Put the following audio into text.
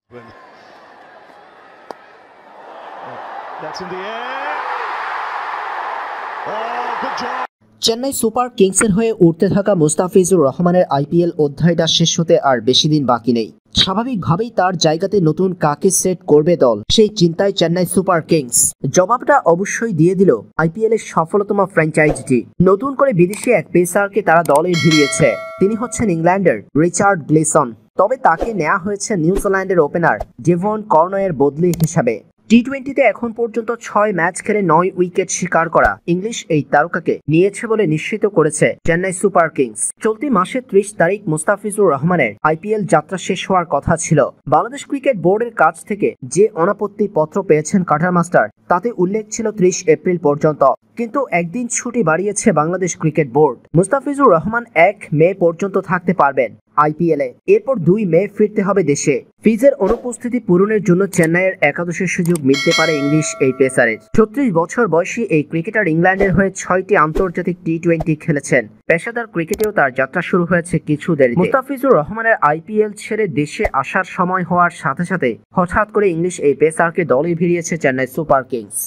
That's in the air. Oh, good job. Chennai super কিংসের হয়ে উঠতে থাকা মুস্তাফিজুর রহমানের আইপিএল অধ্যায়টা শেষ হতে আর বেশি দিন বাকি নেই। স্বাভাবিকভাবেই তার জায়গাতে নতুন কাকে সেট করবে দল, সেই চিন্তায় চেন্নাই সুপার কিংস। জবাবটা অবশ্যই দিয়ে দিল আইপিএল এর সফলতম ফ্র্যাঞ্চাইজিটি। নতুন করে বিদেশি এক পেসারকে তারা দলে ভিড়িয়েছে। তিনি হচ্ছেন ইংল্যান্ডের রিচার্ড গ্লেসন। তবে তাকে নেওয়া হয়েছে নিউজিল্যান্ডের ওপেনার ডেভন কর্নওয়ের বদলি হিসাবে। টি-20তে এখন পর্যন্ত 6 ম্যাচ খেলে 9 উইকেট শিকার করা ইংলিশ এই তারকাকে নিয়েছে বলে নিশ্চিত করেছে চেন্নাই সুপার কিংস। চলতি মাসের 30 তারিখ মুস্তাফিজুর রহমানের আইপিএল যাত্রা শেষ হওয়ার কথা ছিল। বাংলাদেশ ক্রিকেট বোর্ডের কাছ থেকে যে অনাপত্তি পত্র পেয়েছেন কাটার মাস্টার, তাতে উল্লেখ ছিল 30 এপ্রিল পর্যন্ত। কিন্তু একদিন ছুটি বাড়িয়েছে বাংলাদেশ ক্রিকেট বোর্ড। মুস্তাফিজুর রহমান 1 মে পর্যন্ত থাকতে পারবেন আইপিএলে, এরপর 2 মে ফিরতে হবে দেশে। ফিজের অনুপস্থিতি পূরণের জন্য চেন্নাইয়ের একাদশের সুযোগ মিলতে পারে ইংলিশ এই পেসারের। 36 বছর বয়সী এই ক্রিকেটার ইংল্যান্ডের হয়ে 6টি আন্তর্জাতিক টি-20 খেলেছেন। পেশাদার ক্রিকেটেও তার যাত্রা শুরু হয়েছে কিছু দেরিতে। মুস্তাফিজুর রহমানের আইপিএল ছেড়ে দেশে আসার সময় হওয়ার সাথে সাথে হঠাৎ করে ইংলিশ এই পেসারকে দলে ভিড়িয়েছে চেন্নাই সুপার কিংস।